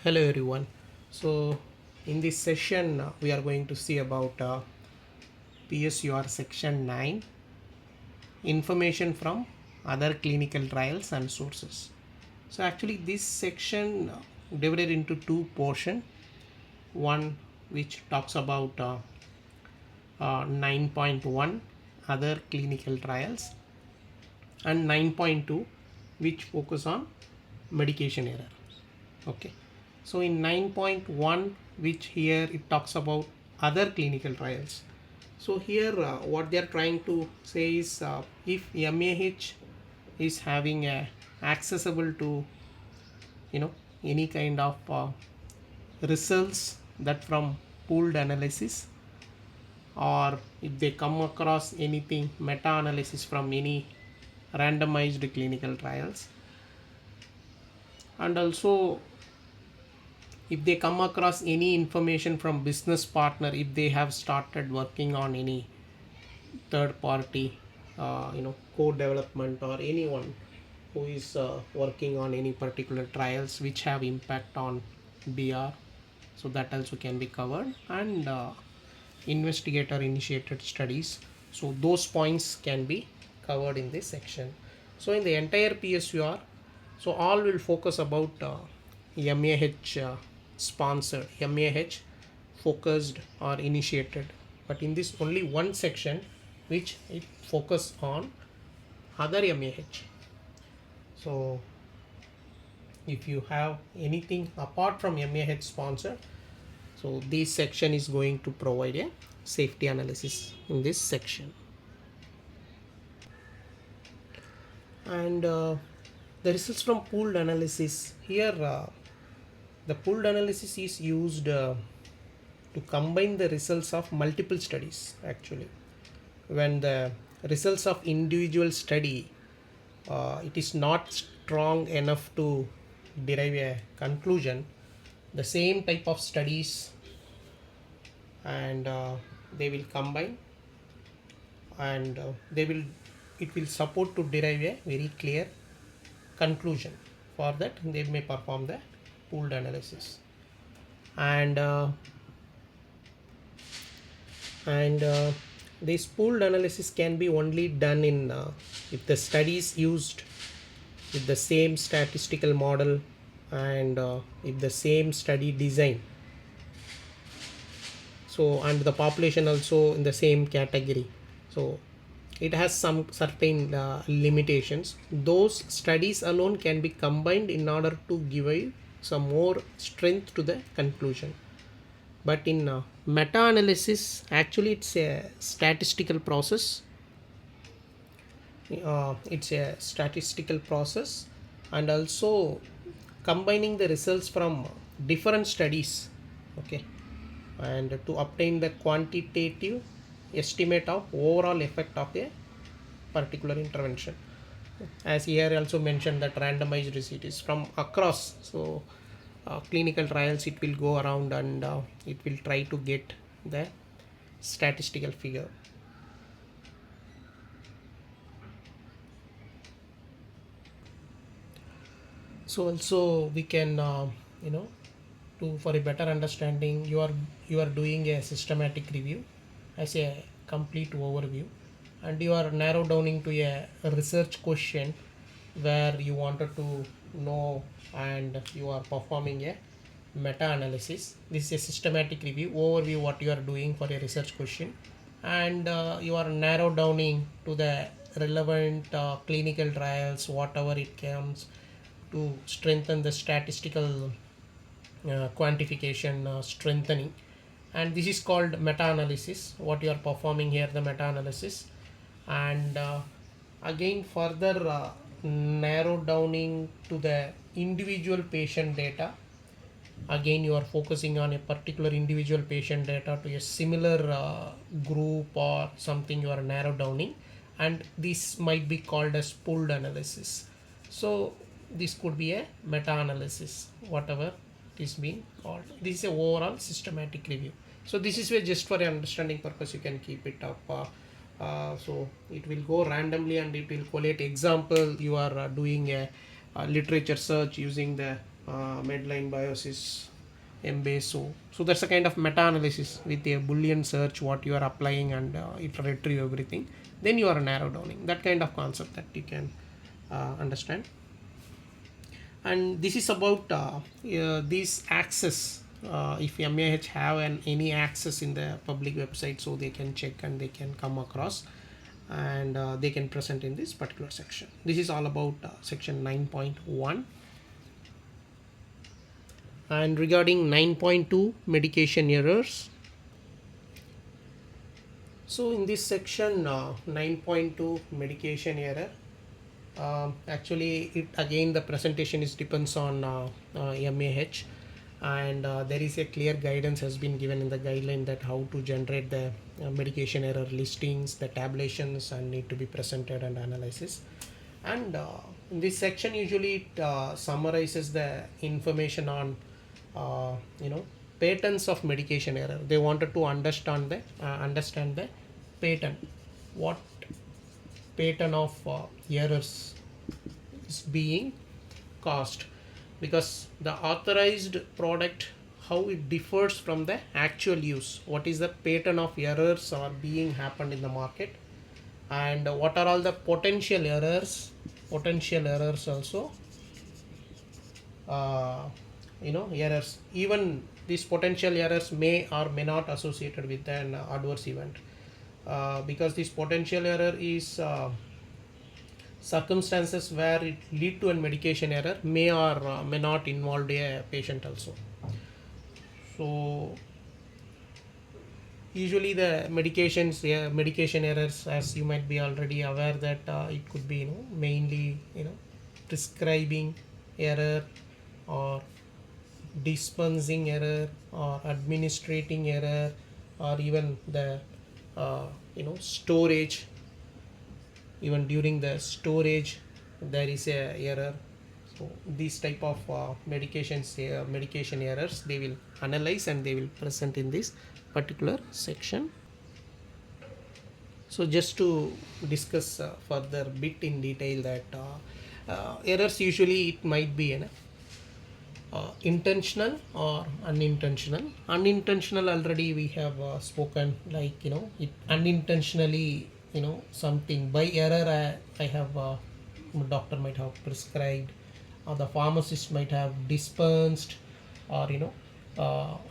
Hello everyone. So in this session we are going to see about PSUR section 9, information from other clinical trials and sources. So actually this section divided into two portion. One which talks about 9.1 other clinical trials and 9.2 which focus on medication error. Okay, so in 9.1 which here it talks about other clinical trials. So here what they are trying to say is if MAH is having a accessible to any kind of results that from pooled analysis, or if they come across anything meta-analysis from any randomized clinical trials, and also if they come across any information from business partner, if they have started working on any third party co-development, or anyone who is working on any particular trials which have impact on BR, so that also can be covered. And investigator initiated studies, so those points can be covered in this section. So in the entire PSUR, so all will focus about MAH sponsored, MAH focused or initiated, but in this only one section which it focus on other MAH. So if you have anything apart from MAH sponsor, so this section is going to provide a safety analysis in this section. And the results from pooled analysis here, the pooled analysis is used to combine the results of multiple studies. Actually, when the results of individual study it is not strong enough to derive a conclusion, the same type of studies, and they will combine, and it will support to derive a very clear conclusion. For that they may perform the pooled analysis. And this pooled analysis can be only done in if the studies used with the same statistical model, and if the same study design, so and the population also in the same category. So it has some certain limitations. Those studies alone can be combined in order to give a some more strength to the conclusion. But in meta-analysis, actually it's a statistical process. It's a statistical process, and also combining the results from different studies. Okay, and to obtain the quantitative estimate of overall effect of a particular intervention. As here also mentioned that randomized receipt is from across, so clinical trials it will go around, and it will try to get the statistical figure. So also we can to for a better understanding, you are doing a systematic review as a complete overview, and you are narrow downing to a research question where you wanted to know, and you are performing a meta analysis. This is a systematic review overview what you are doing for a research question, and you are narrow downing to the relevant clinical trials whatever it comes, to strengthen the statistical quantification strengthening. And this is called meta-analysis, what you are performing here, the meta-analysis. And again further narrow downing to the individual patient data. Again you are focusing on a particular individual patient data to a similar group or something, you are narrow downing, and this might be called as pooled analysis. So this could be a meta-analysis, whatever it is being called. This is a overall systematic review. So this is where just for understanding purpose you can keep it up. So it will go randomly and it will collate example. You are doing a literature search using the Medline Biosis, Embase. So that's a kind of meta-analysis with a Boolean search what you are applying, and it retrieve everything. Then you are narrow downing. That kind of concept that you can understand. And this is about these access. If MAH have any access in the public website, so they can check and they can come across, and they can present in this particular section. This is all about section 9.1. And regarding 9.2 medication errors, so in this section 9.2 medication error, actually it again the presentation is depends on MAH, and there is a clear guidance has been given in the guideline that how to generate the medication error listings, the tabulations, and need to be presented and analysis. And in this section usually it summarizes the information on patterns of medication error. They wanted to understand the pattern, what pattern of errors is being caused, because the authorized product, how it differs from the actual use, what is the pattern of errors are being happened in the market, and what are all the potential errors also, errors. Even these potential errors may or may not associated with an adverse event, because this potential error is circumstances where it lead to a medication error may or may not involve a patient also. So usually the medication errors, as you might be already aware, that it could be mainly prescribing error, or dispensing error, or administrating error, or even the storage. Even during the storage there is a error. So these type of medication errors they will analyze and they will present in this particular section. So just to discuss further bit in detail that errors usually it might be intentional or unintentional. Unintentional already we have spoken, like it unintentionally, something by error I have doctor might have prescribed, or the pharmacist might have dispensed, or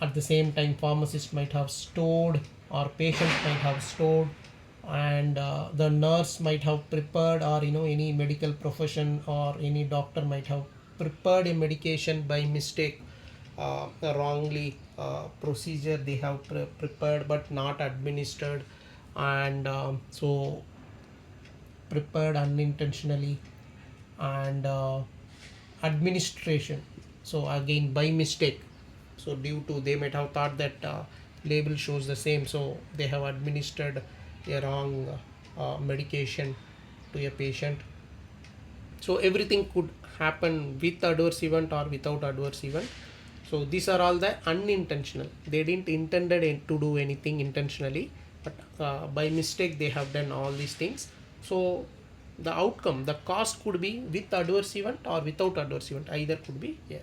at the same time pharmacist might have stored, or patient might have stored, and the nurse might have prepared, or any medical profession or any doctor might have prepared a medication by mistake, wrongly procedure they have prepared but not administered, and so prepared unintentionally, and administration, so again by mistake. So due to they might have thought that label shows the same, so they have administered a wrong medication to a patient. So everything could happen with adverse event or without adverse event. So these are all the unintentional. They didn't intended to do anything intentionally, but by mistake they have done all these things. So the outcome, the cost could be with adverse event or without adverse event. Either could be a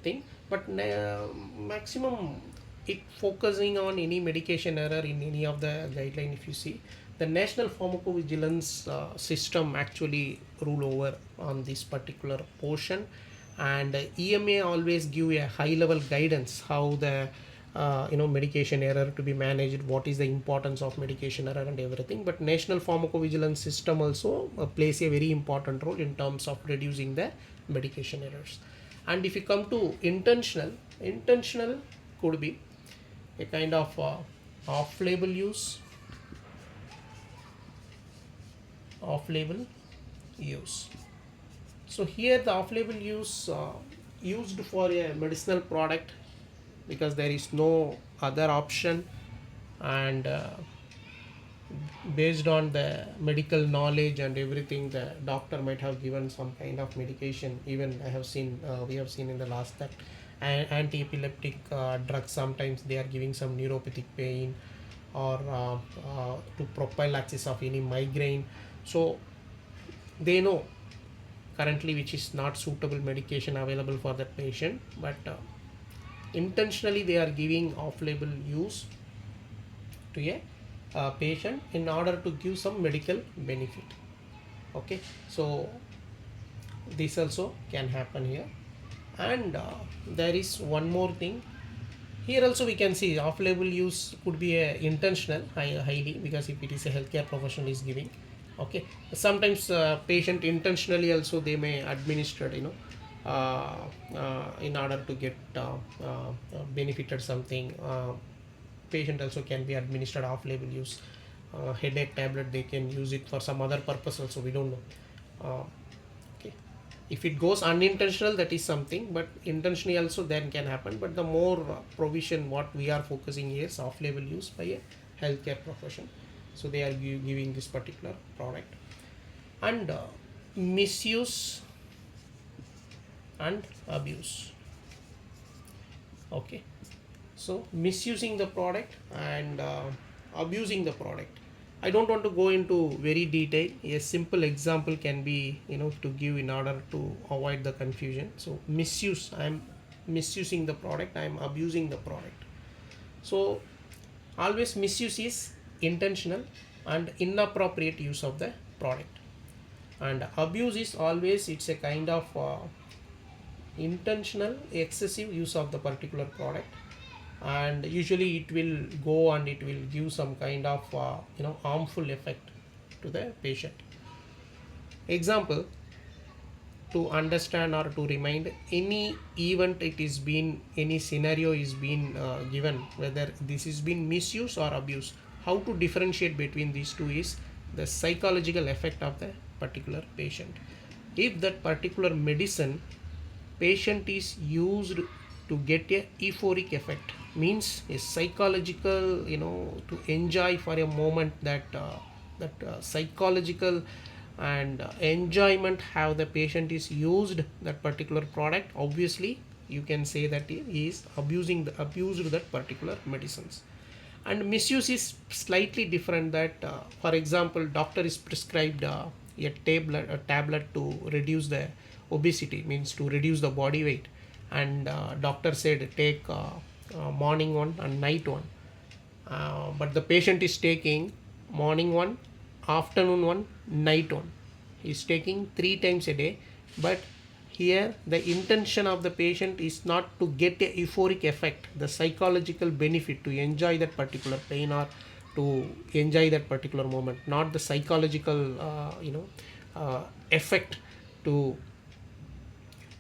thing, but maximum it focusing on any medication error in any of the guideline. If you see, the national pharmacovigilance system actually rule over on this particular portion, and EMA always give a high level guidance how the medication error to be managed, what is the importance of medication error and everything. But national pharmacovigilance system also plays a very important role in terms of reducing the medication errors. And if you come to intentional could be a kind of off-label use. So here the off-label use used for a medicinal product because there is no other option, and based on the medical knowledge and everything, the doctor might have given some kind of medication. Even we have seen in the last that anti-epileptic drugs, sometimes they are giving some neuropathic pain, or to prophylaxis of any migraine. So they know currently which is not suitable medication available for that patient, but intentionally they are giving off-label use to a patient in order to give some medical benefit. Okay, so this also can happen here. And there is one more thing here also. We can see off-label use could be a intentional highly, because if it is a healthcare professional is giving. Okay, sometimes patient intentionally also they may administer, in order to get benefited something. Patient also can be administered off-label use headache tablet, they can use it for some other purpose also, we don't know. Okay, if it goes unintentional, that is something, but intentionally also then can happen. But the more provision what we are focusing here is off-label use by a healthcare profession, so they are giving this particular product. And misuse and abuse. Okay, so misusing the product and abusing the product, I don't want to go into very detail. A simple example can be, to give in order to avoid the confusion. So misuse, I am misusing the product, I am abusing the product. So always misuse is intentional and inappropriate use of the product, and abuse is always, it's a kind of intentional excessive use of the particular product, and usually it will go and it will give some kind of harmful effect to the patient. Example, to understand or to remind any event, it is been, any scenario is been given, whether this is been misuse or abuse, how to differentiate between these two is the psychological effect of the particular patient. If that particular medicine patient is used to get a euphoric effect, means a psychological, to enjoy for a moment, that psychological and enjoyment have the patient is used that particular product, obviously you can say that he is abused that particular medicines. And misuse is slightly different, that for example, doctor is prescribed a tablet to reduce the obesity, means to reduce the body weight, and doctor said take morning one and night one, but the patient is taking morning one, afternoon one, night one. He is taking 3 times a day, but here the intention of the patient is not to get a euphoric effect, the psychological benefit, to enjoy that particular pain or to enjoy that particular moment, not the psychological effect to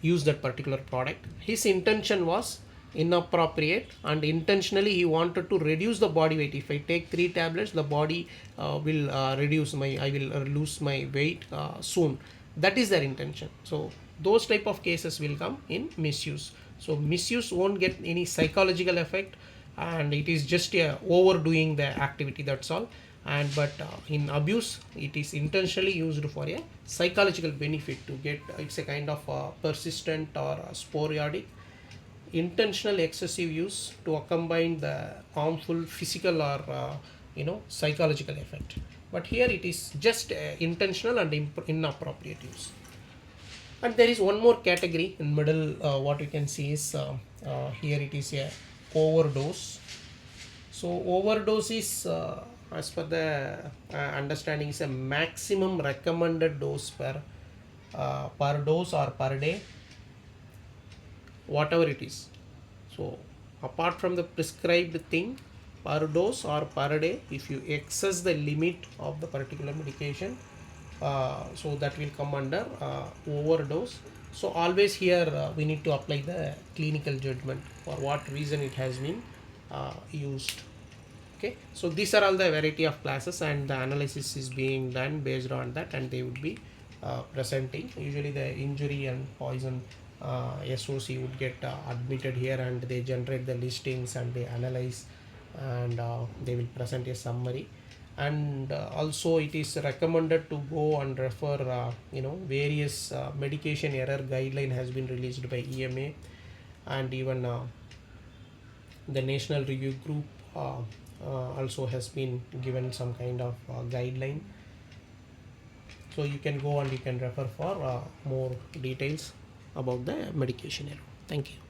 use that particular product. His intention was inappropriate, and intentionally he wanted to reduce the body weight. If I take 3 tablets, the body will reduce my, I will lose my weight soon. That is their intention. So those type of cases will come in misuse. So misuse won't get any psychological effect, and it is just overdoing the activity, that's all. And but in abuse, it is intentionally used for a psychological benefit, to get, it's a kind of persistent or sporadic intentional excessive use to accompany the harmful physical or psychological effect. But here it is just intentional and inappropriate use. And there is one more category in middle, what you can see is here it is a overdose. So overdose is as per the understanding, is a maximum recommended dose per dose or per day, whatever it is. So apart from the prescribed thing, per dose or per day, if you excess the limit of the particular medication, so that will come under overdose. So always here we need to apply the clinical judgment for what reason it has been used. Okay, so these are all the variety of classes, and the analysis is being done based on that, and they would be presenting. Usually the injury and poison SOC would get admitted here, and they generate the listings and they analyze, and they will present a summary. And also it is recommended to go and refer various medication error guideline has been released by EMA, and even the National Review Group also has been given some kind of guideline. So you can go and you can refer for more details about the medication error. Thank you.